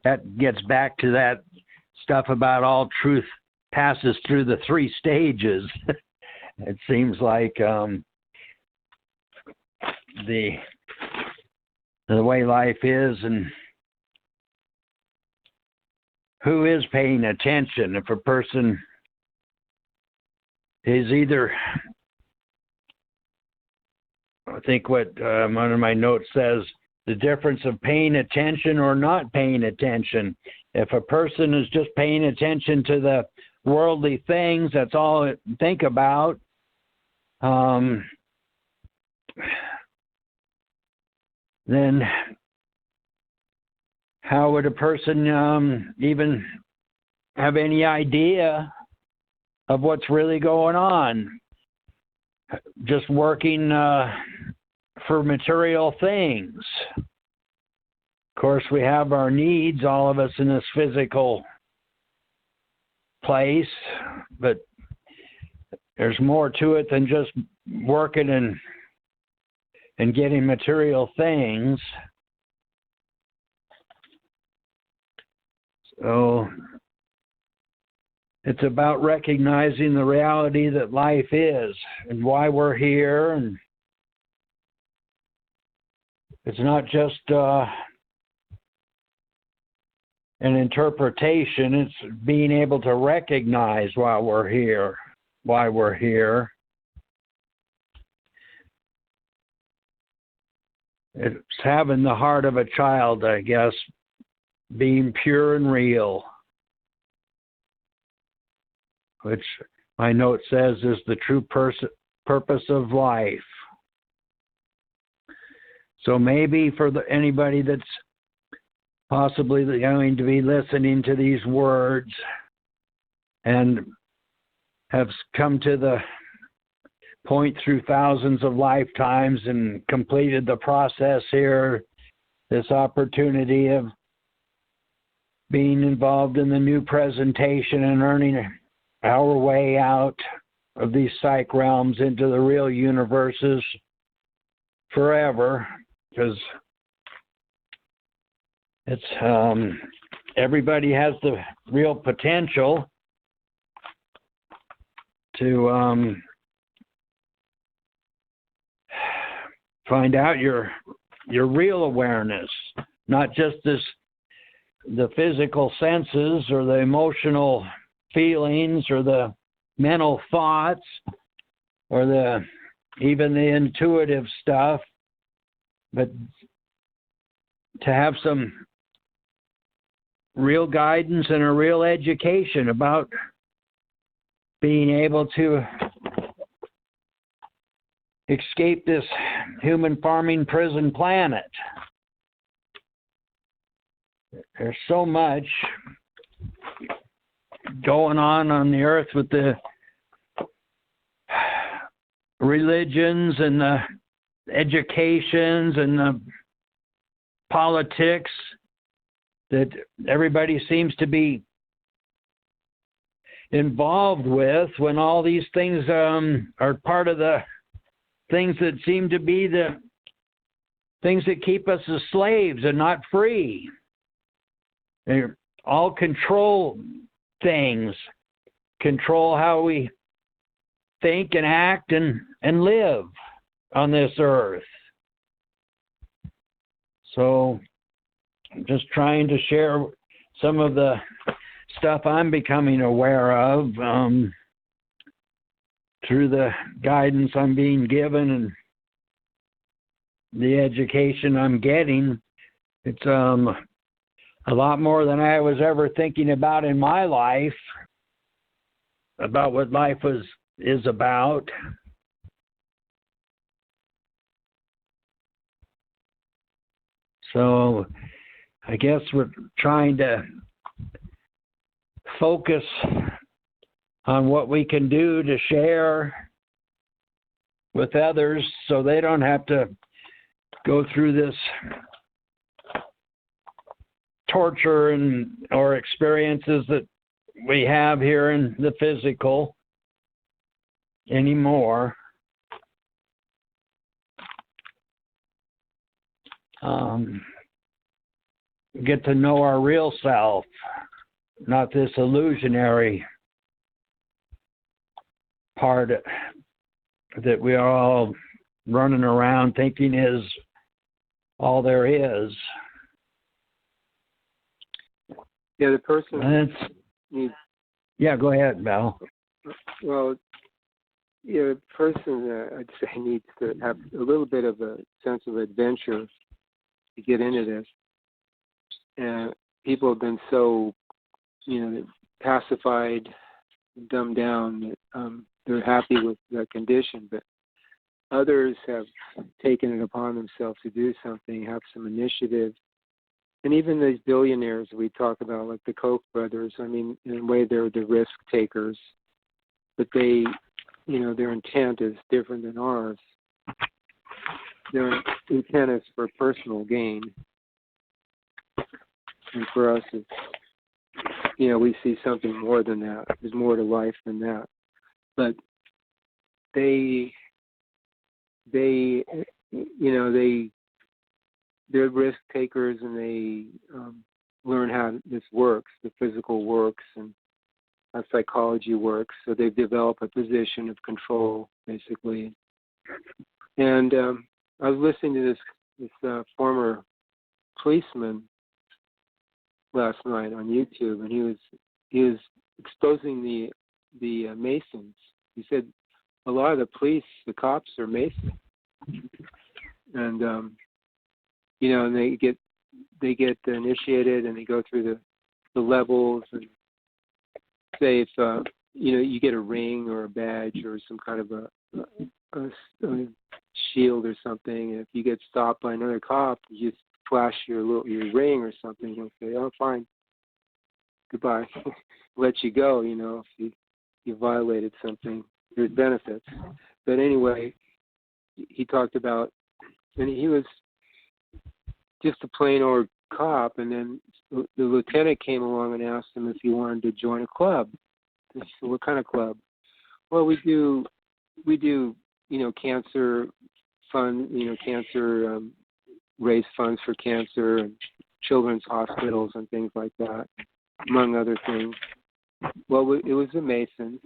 that gets back to that stuff about all truth passes through the 3 stages. It seems like the way life is, and who is paying attention. If a person is either, I think what one of my notes says, the difference of paying attention or not paying attention. If a person is just paying attention to the worldly things, that's all they think about, then how would a person even have any idea of what's really going on? Just working for material things. Of course, we have our needs, all of us in this physical place, but there's more to it than just working and getting material things. So it's about recognizing the reality that life is and why we're here. And it's not just an interpretation, it's being able to recognize why we're here. It's having the heart of a child, I guess, being pure and real, which my note says is the true purpose of life. So maybe for anybody that's possibly going to be listening to these words and have come to the point through thousands of lifetimes and completed the process here, this opportunity of being involved in the new presentation and earning our way out of these psych realms into the real universes forever, because it's everybody has the real potential to find out your real awareness, not just the physical senses or the emotional feelings or the mental thoughts or even the intuitive stuff, but to have some real guidance and a real education about being able to escape this human farming prison planet. There's so much going on the earth with the religions and the educations and the politics that everybody seems to be involved with, when all these things are part of the things that seem to be the things that keep us as slaves and not free. They're all control things, control how we think and act and live on this earth. So I'm just trying to share some of the stuff I'm becoming aware of through the guidance I'm being given and the education I'm getting. It's a lot more than I was ever thinking about in my life, about what life is about. So I guess we're trying to focus on what we can do to share with others so they don't have to go through this torture or experiences that we have here in the physical anymore. get to know our real self, not this illusionary part that we are all running around thinking is all there is. Yeah, the person needs. Yeah, go ahead, Val. Well, yeah, the person I'd say needs to have a little bit of a sense of adventure to get into this. And people have been so, pacified, dumbed down that they're happy with that condition. But others have taken it upon themselves to do something, have some initiative. And even these billionaires we talk about, like the Koch brothers, I mean, in a way they're the risk takers, but they, their intent is different than ours. Their intent is for personal gain. And for us, it's, we see something more than that. There's more to life than that. But they're risk takers, and they learn how this works, the physical works, and how psychology works. So they've developed a position of control, basically. And I was listening to this former policeman last night on YouTube, and he was exposing the Masons. He said a lot of the police, the cops, are Masons, and and they get initiated, and they go through the levels, and say if you get a ring or a badge or some kind of a shield or something, and if you get stopped by another cop, you just flash your ring or something, and they'll say, "Oh, fine, goodbye," let you go. If you violated something, there's benefits. But anyway, he talked about, and he was just a plain old cop, and then the lieutenant came along and asked him if he wanted to join a club. He said, "What kind of club?" "Well, we do cancer fund, cancer raise funds for cancer and children's hospitals and things like that, among other things." Well, it was a Mason,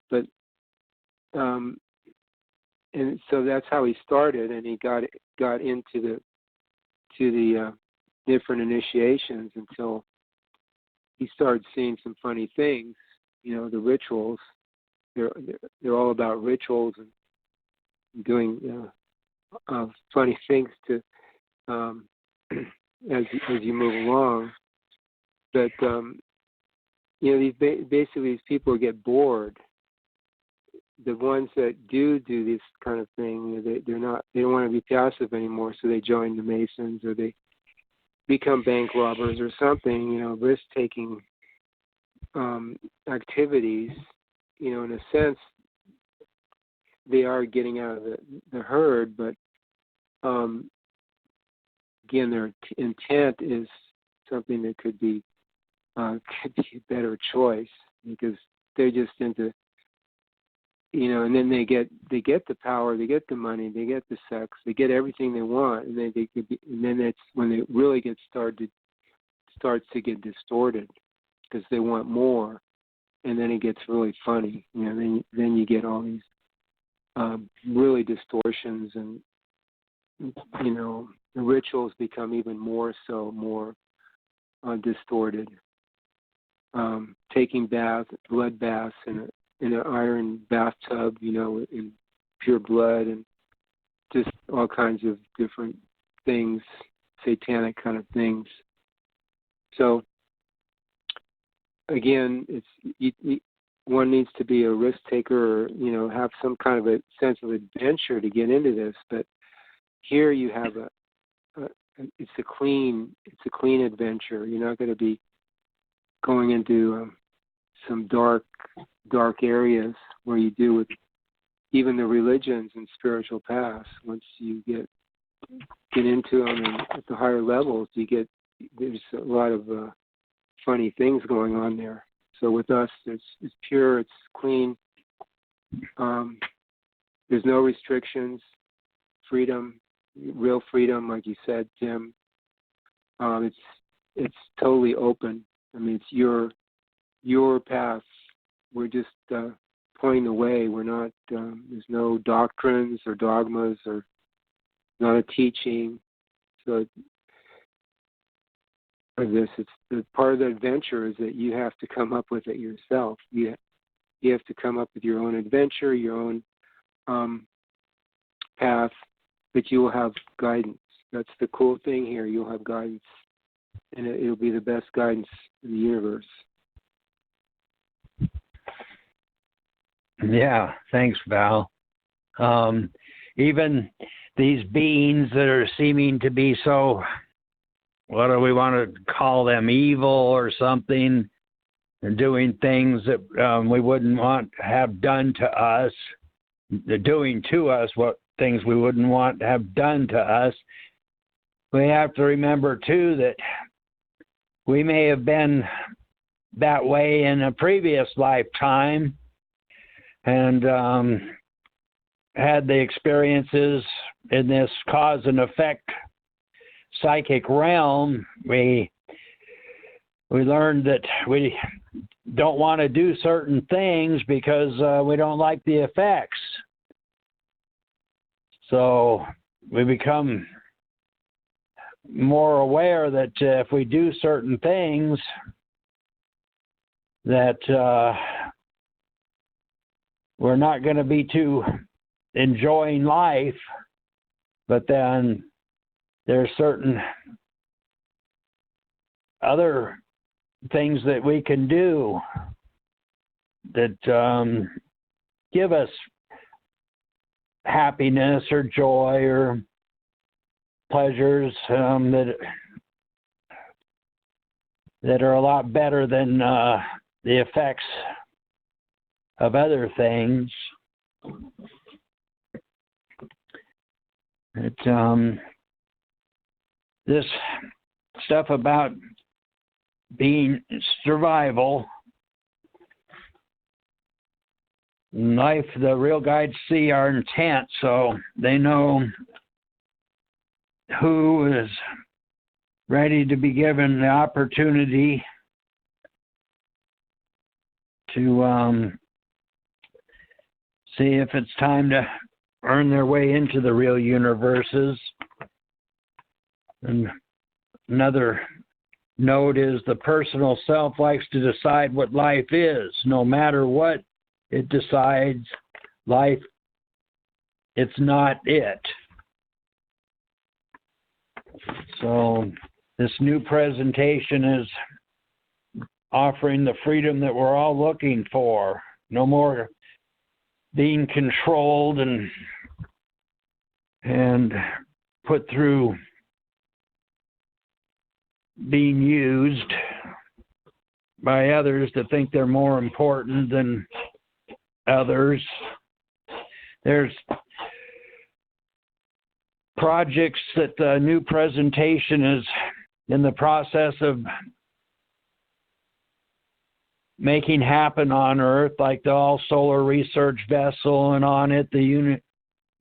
but and so that's how he started, and he got into the different initiations until he started seeing some funny things. The rituals. They're all about rituals and doing funny things to as you move along. But these people get bored. The ones that do this kind of thing, they don't want to be passive anymore, so they join the Masons, or they become bank robbers or something. Risk-taking activities. In a sense, they are getting out of the herd, but again, their intent is something that could be a better choice, because they're just into, and then they get the power, they get the money, they get the sex, they get everything they want, and and then it's when it really starts to get distorted, because they want more, and then it gets really funny. Then you get all these really distortions, and the rituals become even more distorted. Taking blood baths in an iron bathtub, in pure blood, and just all kinds of different things, satanic kind of things. So again, one needs to be a risk taker, or have some kind of a sense of adventure to get into this. But here you have it's a clean adventure. You're not going to be going into some dark areas where you do with even the religions and spiritual paths. Once you get into them, and at the higher levels, there's a lot of funny things going on there. So with us, it's pure, it's clean. There's no restrictions, freedom, real freedom, like you said, Tim. It's totally open. I mean, it's your path. We're just pointing the way. We're not. There's no doctrines or dogmas or not a teaching. So for this, it's the part of the adventure is that you have to come up with it yourself. You have to come up with your own adventure, your own path, but you will have guidance. That's the cool thing here. You'll have guidance, and it'll be the best guidance in the universe. Yeah, thanks, Val. Even these beings that are seeming to be so, what do we want to call them, evil or something, and doing things that we wouldn't want to have done to us, doing to us what things we wouldn't want to have done to us. We have to remember, too, that we may have been that way in a previous lifetime and had the experiences in this cause and effect psychic realm. We learned that we don't want to do certain things because we don't like the effects. So we become more aware that if we do certain things, that we're not going to be too enjoying life, but then there's certain other things that we can do that give us happiness or joy or pleasures that are a lot better than the effects of other things. This stuff about being survival, life, the real guides see our intent, so they know who is ready to be given the opportunity to see if it's time to earn their way into the real universes. And another note is the personal self likes to decide what life is. No matter what it decides, life, it's not it. So this new presentation is offering the freedom that we're all looking for. No more being controlled and put through being used by others to think they're more important than others. There's projects that the new presentation is in the process of making happen on Earth, like the All-Solar Research Vessel, and on it the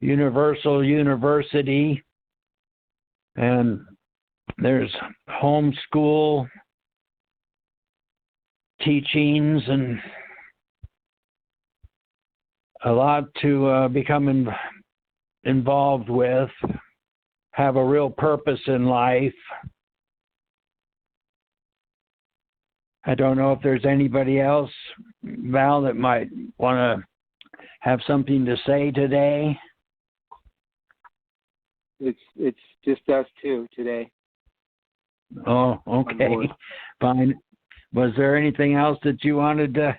Universal University. And there's homeschool teachings and a lot to become involved with, have a real purpose in life. I don't know if there's anybody else, Val, that might want to have something to say today. It's just us two today. Oh, okay. Fine. Was there anything else that you wanted to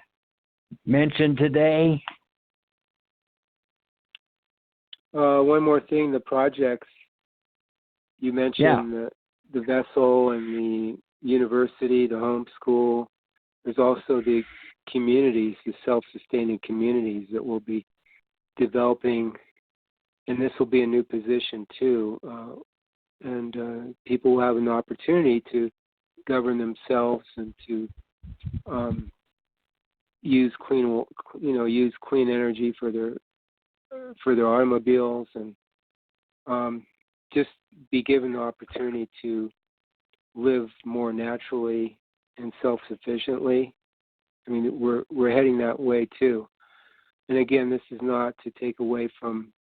mention today? One more thing, the projects. You mentioned the vessel and the university, the homeschool. There's also the communities, the self-sustaining communities that will be developing, and this will be a new position too. And people will have an opportunity to govern themselves and to use clean energy for their automobiles, and just be given the opportunity to live more naturally and self-sufficiently. I mean, we're heading that way too. And again, this is not to take away from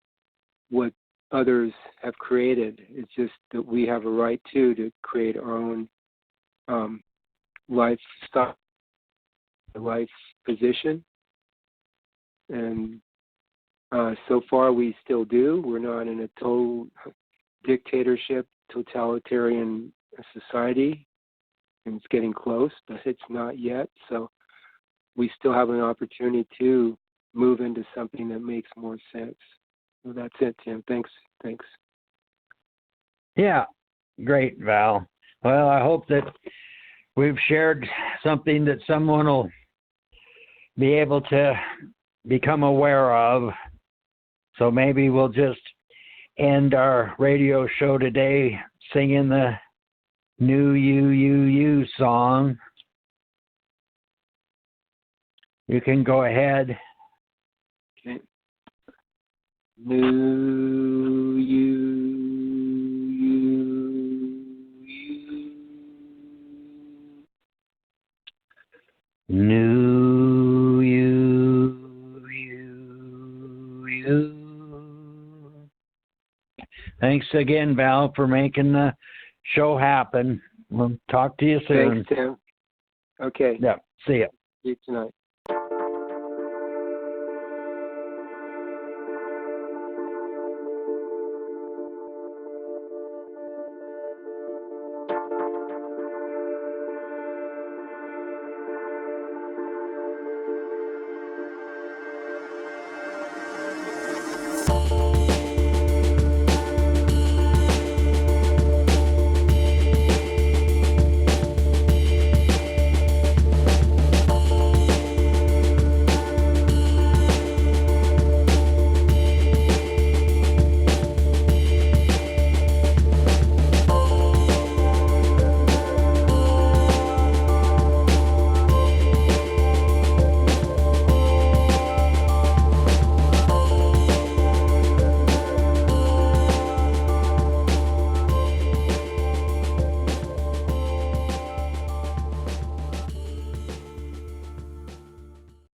what others have created. It's just that we have a right to create our own lifestyle, life position. And so far we still do. We're not in a total dictatorship, totalitarian society. And it's getting close, but it's not yet. So we still have an opportunity to move into something that makes more sense. So that's it, Tim. Thanks. Yeah, great, Val. Well, I hope that we've shared something that someone will be able to become aware of. So maybe we'll just end our radio show today singing the New You song. You can go ahead. Okay. New you. New you. Thanks again, Val, for making the show happen. We'll talk to you soon. Thanks, Tim. Okay. Yeah, see ya. See you tonight.